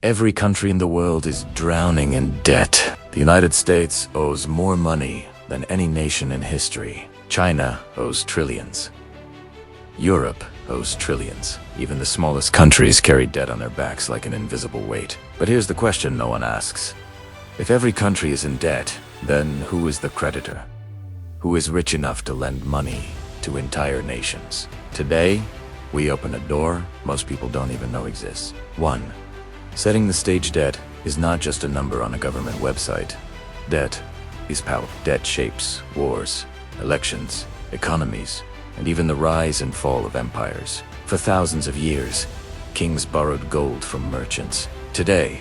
Every country in the world is drowning in debt. The United States owes more money than any nation in history. China owes trillions. Europe owes trillions. Even the smallest countries carry debt on their backs like an invisible weight. But here's the question no one asks. If every country is in debt, then who is the creditor? Who is rich enough to lend money to entire nations? Today, we open a door most people don't even know exists. 1. Setting the stage. Debt is not just a number on a government website. Debt is power. Debt shapes wars, elections, economies, and even the rise and fall of empires. For thousands of years, kings borrowed gold from merchants. Today,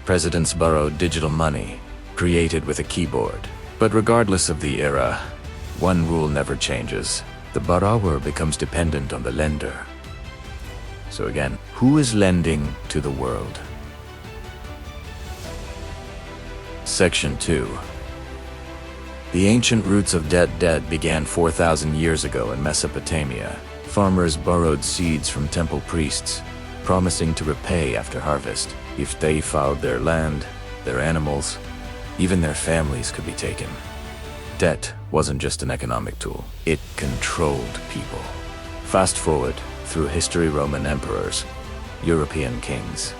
presidents borrow digital money, created with a keyboard. But regardless of the era, one rule never changes. The borrower becomes dependent on the lender. So again, who is lending to the world? Section 2. The ancient roots of debt. Debt began 4,000 years ago in Mesopotamia. Farmers borrowed seeds from temple priests, promising to repay after harvest. If they fouled their land, their animals, even their families could be taken. Debt wasn't just an economic tool, it controlled people. Fast forward through history: Roman emperors, European kings,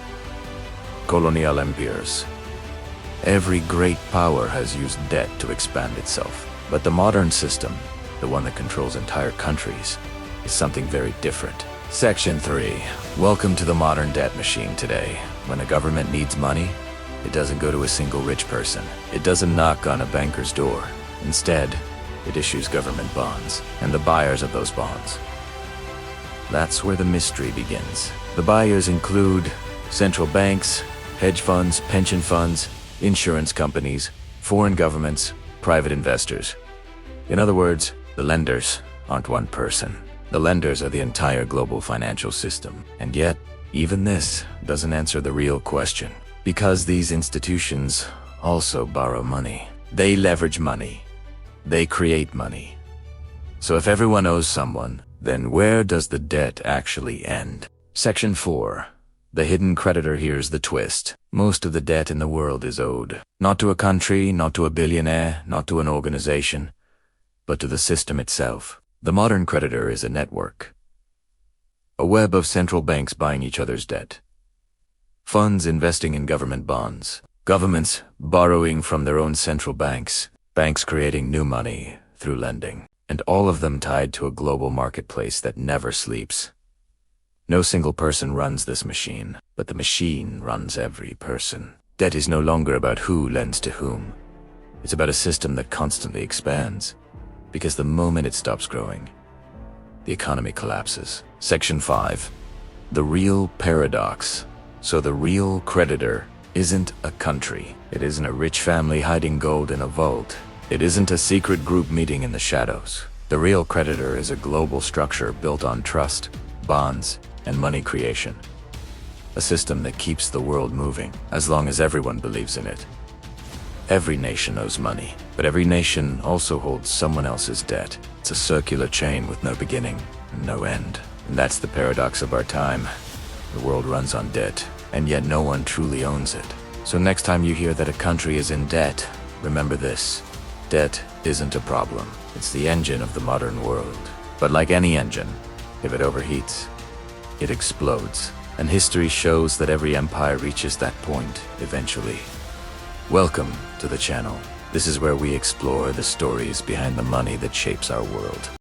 colonial empires. Every great power has used debt to expand itself. But the modern system, the one that controls entire countries, is something very different. Section 3. Welcome to the modern debt machine today. When a government needs money, it doesn't go to a single rich person. It doesn't knock on a banker's door. Instead, it issues government bonds and the buyers of those bonds. That's where the mystery begins. The buyers include central banks, hedge funds, pension funds, insurance companies, foreign governments, private investors. In other words, the lenders aren't one person. The lenders are the entire global financial system. And yet, even this doesn't answer the real question. Because these institutions also borrow money. They leverage money. They create money. So if everyone owes someone, then where does the debt actually end? Section 4. The hidden creditor. Here's the twist. Most of the debt in the world is owed, not to a country, not to a billionaire, not to an organization, but to the system itself. The modern creditor is a network, a web of central banks buying each other's debt, funds investing in government bonds, governments borrowing from their own central banks, banks creating new money through lending, and all of them tied to a global marketplace that never sleeps. No single person runs this machine, but the machine runs every person. Debt is no longer about who lends to whom. It's about a system that constantly expands, because the moment it stops growing, the economy collapses. Section 5. The real paradox. So the real creditor isn't a country. It isn't a rich family hiding gold in a vault. It isn't a secret group meeting in the shadows. The real creditor is a global structure built on trust, bonds, and money creation. A system that keeps the world moving, as long as everyone believes in it. Every nation owes money, but every nation also holds someone else's debt. It's a circular chain with no beginning and no end. And that's the paradox of our time. The world runs on debt, and yet no one truly owns it. So next time you hear that a country is in debt, remember this. Debt isn't a problem. It's the engine of the modern world. But like any engine, if it overheats, it explodes. And history shows that every empire reaches that point eventually. Welcome to the channel. This is where we explore the stories behind the money that shapes our world.